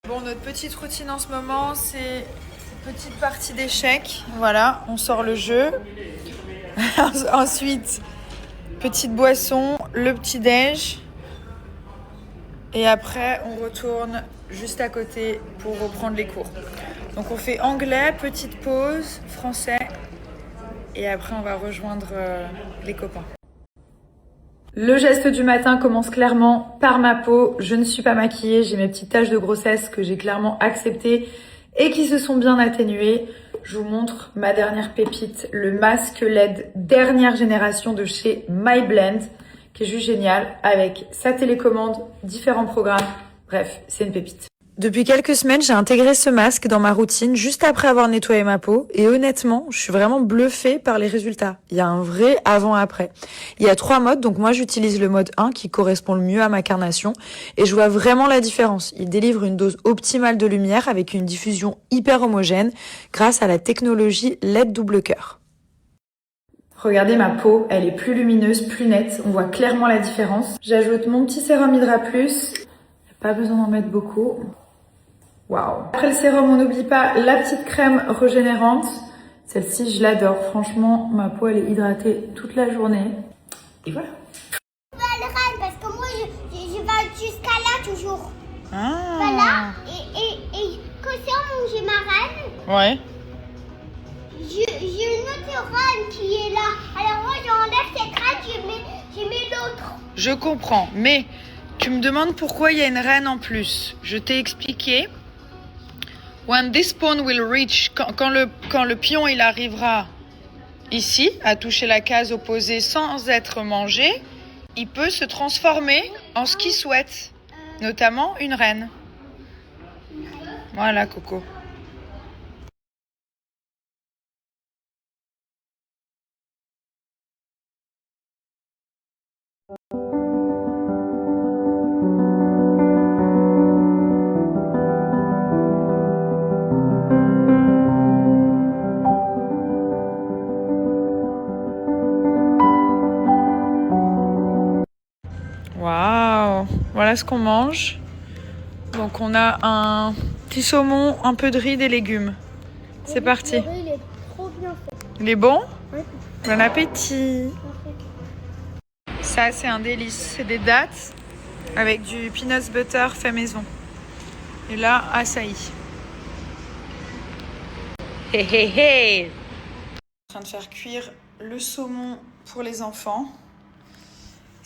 Bon, notre petite routine en ce moment, c'est une petite partie d'échecs. Voilà, on sort le jeu. Ensuite, petite boisson, le petit-déj. Et après, on retourne juste à côté pour reprendre les cours. Donc on fait anglais, petite pause, français. Et après, on va rejoindre les copains. Le geste du matin commence clairement par ma peau. Je ne suis pas maquillée, j'ai mes petites taches de grossesse que j'ai clairement acceptées et qui se sont bien atténuées. Je vous montre ma dernière pépite, le masque LED dernière génération de chez MyBlend, qui est juste génial, avec sa télécommande, différents programmes. Bref, c'est une pépite. Depuis quelques semaines, j'ai intégré ce masque dans ma routine juste après avoir nettoyé ma peau et honnêtement, je suis vraiment bluffée par les résultats. Il y a un vrai avant-après. Il y a 3 modes, donc moi j'utilise le mode 1 qui correspond le mieux à ma carnation et je vois vraiment la différence. Il délivre une dose optimale de lumière avec une diffusion hyper homogène grâce à la technologie LED double cœur. Regardez ma peau, elle est plus lumineuse, plus nette, on voit clairement la différence. J'ajoute mon petit sérum Hydra Plus, pas besoin d'en mettre beaucoup. Waouh. Après le sérum, on n'oublie pas la petite crème régénérante. Celle-ci, je l'adore. Franchement, ma peau, elle est hydratée toute la journée. Et voilà. Parce que moi, je vais jusqu'à là toujours. Ah. Voilà. Et quand j'ai ma reine, Ouais. j'ai une autre reine qui est là. Alors moi, j'enlève cette reine, je mets l'autre. Je comprends, mais tu me demandes pourquoi il y a une reine en plus. Je t'ai expliqué. When this pawn will reach, quand le pion il arrivera ici, à toucher la case opposée sans être mangé, il peut se transformer en ce qu'il souhaite, notamment une reine. Voilà, Coco. Waouh, voilà ce qu'on mange. Donc on a un petit saumon, un peu de riz, des légumes. C'est parti. Le riz, il est trop bien fait. Il est bon? Oui. Bon appétit. Ça c'est un délice, c'est des dattes avec du peanut butter fait maison. Et là, açaï. Hé hé hé. En train de faire cuire le saumon pour les enfants.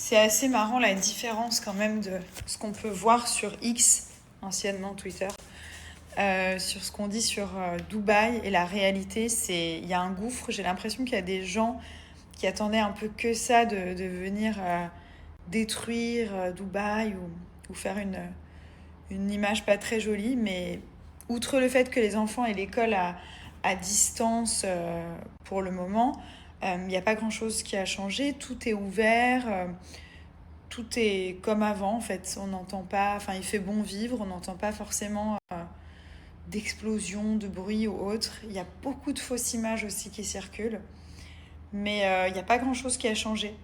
C'est assez marrant la différence quand même de ce qu'on peut voir sur X, anciennement Twitter, sur ce qu'on dit sur Dubaï et la réalité. Il y a un gouffre, j'ai l'impression qu'il y a des gens qui attendaient un peu que ça de venir détruire Dubaï ou faire une image pas très jolie, mais outre le fait que les enfants aient l'école à distance pour le moment, il n'y a pas grand-chose qui a changé, tout est ouvert, tout est comme avant en fait, on n'entend pas, enfin il fait bon vivre, on n'entend pas forcément d'explosion, de bruit ou autre. Il y a beaucoup de fausses images aussi qui circulent, mais il n'y a pas grand-chose qui a changé.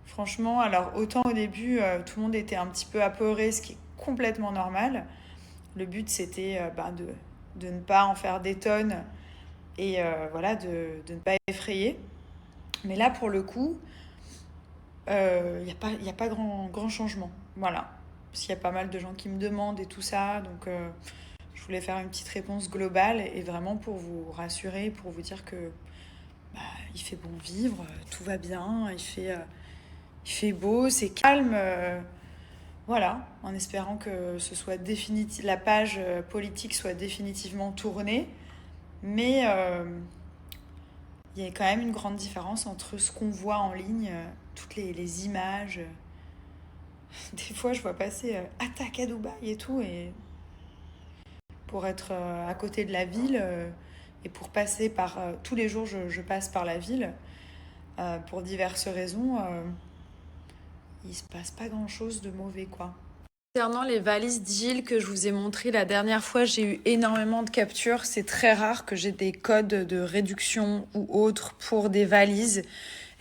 Franchement, alors autant au début, tout le monde était un petit peu apeuré, ce qui est complètement normal. Le but c'était de ne pas en faire des tonnes et voilà, de ne pas effrayer. Mais là, pour le coup, il n'y a pas grand changement. Voilà. Parce qu'il y a pas mal de gens qui me demandent et tout ça. Donc, je voulais faire une petite réponse globale et vraiment pour vous rassurer, pour vous dire que il fait bon vivre, tout va bien, il fait beau, c'est calme. Voilà, en espérant que ce soit la page politique soit définitivement tournée. Mais il y a quand même une grande différence entre ce qu'on voit en ligne, toutes les images. Des fois, je vois passer attaque à Dubaï et tout, et pour être à côté de la ville et pour passer par tous les jours, je passe par la ville pour diverses raisons. Il se passe pas grand-chose de mauvais, quoi. Concernant les valises Jill que je vous ai montrées la dernière fois, j'ai eu énormément de captures. C'est très rare que j'ai des codes de réduction ou autres pour des valises.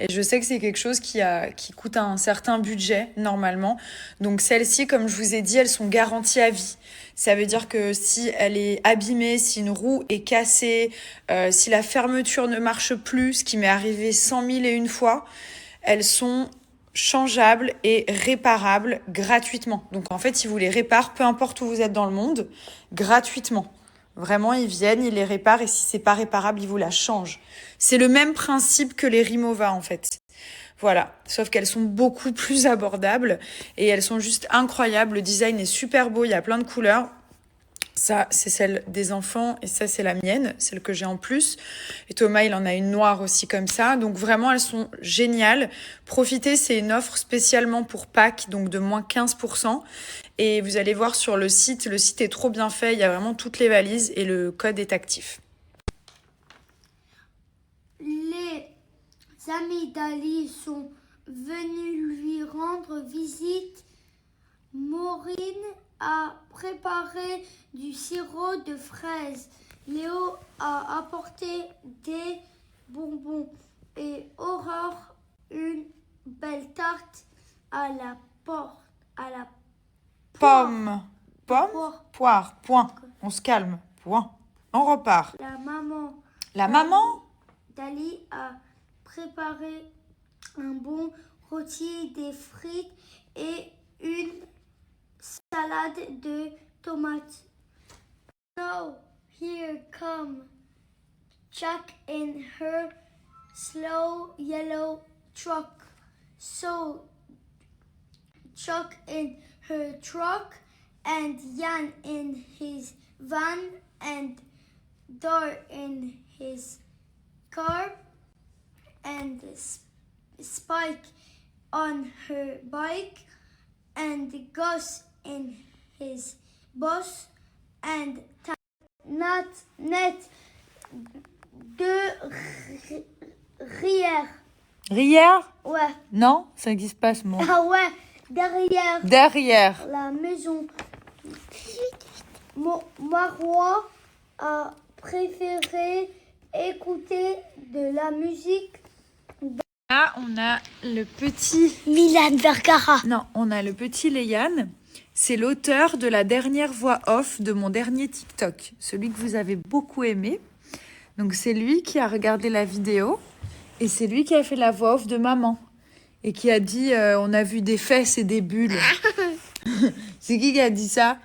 Et je sais que c'est quelque chose qui coûte un certain budget normalement. Donc celles-ci, comme je vous ai dit, elles sont garanties à vie. Ça veut dire que si elle est abîmée, si une roue est cassée, si la fermeture ne marche plus, ce qui m'est arrivé 100 000 et une fois, elles sont changeables et réparables gratuitement. Donc en fait, ils vous les réparent, peu importe où vous êtes dans le monde, gratuitement. Vraiment, ils viennent, ils les réparent et si c'est pas réparable, ils vous la changent. C'est le même principe que les Rimowa en fait. Voilà, sauf qu'elles sont beaucoup plus abordables et elles sont juste incroyables. Le design est super beau, il y a plein de couleurs. Ça, c'est celle des enfants et ça, c'est la mienne, celle que j'ai en plus. Et Thomas, il en a une noire aussi comme ça. Donc vraiment, elles sont géniales. Profitez, c'est une offre spécialement pour Pâques, donc de moins 15%. Et vous allez voir sur le site est trop bien fait. Il y a vraiment toutes les valises et le code est actif. Les amis d'Ali sont venus lui rendre visite. Maureen a préparé du sirop de fraise. Léo a apporté des bonbons et Aurore une belle tarte à la Pomme, poire. poire, point. On se calme, point. On repart. La La maman? d'Ali a préparé un bon rôti, des frites et une salade de tomates. Now, here come Jack in her slow yellow truck. So, Chuck in her truck and Jan in his van and Dar in his car and Spike on her bike and Gus in his bus and Net de Rière. Rière? Ouais. Non, ça n'existe pas ce mot. Ah ouais, derrière Derrière. la maison. Marois a préféré écouter de la musique. Là, on a le petit... Milan Vergara. Non, on a le petit Léane. C'est l'auteur de la dernière voix off de mon dernier TikTok, celui que vous avez beaucoup aimé. Donc c'est lui qui a regardé la vidéo et c'est lui qui a fait la voix off de maman et qui a dit on a vu des fesses et des bulles. C'est qui a dit ça?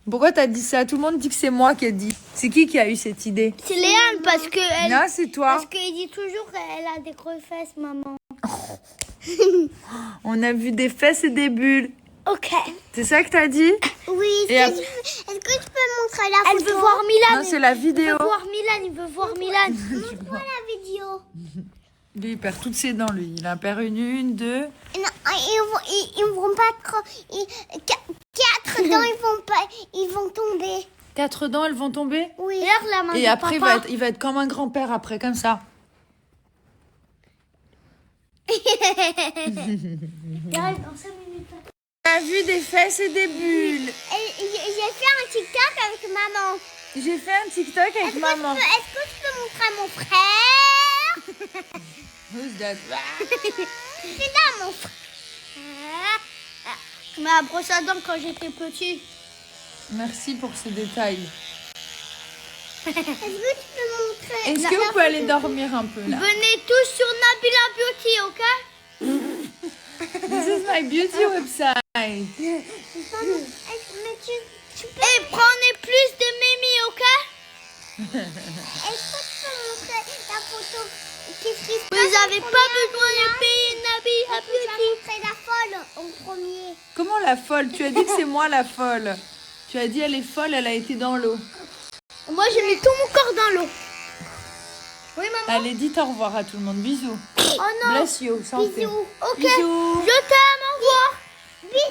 Pourquoi t'as dit ça? Tout le monde dit que c'est moi qui ai dit. C'est qui a eu cette idée? C'est Léane parce que elle. Non, c'est toi. Parce qu'il dit toujours qu'elle a des grosses fesses, maman. On a vu des fesses et des bulles. Ok. C'est ça que t'as dit? Oui. Est-ce que tu peux montrer la photo? Elle veut voir Milan. Non, c'est la vidéo. Il veut voir Milan. Il veut voir Milan. Montre-moi la vidéo. Lui, il perd toutes ses dents, lui. Il en perd une, deux. Non, ils vont pas trop. Quatre dents, ils vont tomber. 4 dents, elles vont tomber? Oui. Regarde la main Et de après, papa. il va être comme un grand-père après, comme ça. Regarde, dans 5 minutes. On a vu des fesses et des bulles. J'ai fait un TikTok avec maman. J'ai fait un TikTok avec maman. Est-ce que tu peux montrer à mon frère? Who's that? C'est là mon frère. Ma brosse à dents quand j'étais petit. Merci pour ce détail. Est-ce que tu peux montrer? Est-ce que vous pouvez aller dormir un peu là? Venez tous sur Nabila Beauty, ok? This is my beauty website. Mais tu peux... Et prenez plus de mémi, ok? Est-ce que tu peux montrer la photo? Qu'est-ce qui se passe? Vous n'avez pas besoin de payer Nabila Beauty. Tu as montré la folle en premier. Comment la folle? Tu as dit que c'est moi la folle. Tu as dit elle est folle, elle a été dans l'eau. Moi, j'ai mis tout mon corps dans l'eau. Oui, maman. Allez, dites au revoir à tout le monde. Bisous. Oh non. Bless you. Santé. Bisous. Ok. Bisous. Je t'aime. Au revoir. Bisous.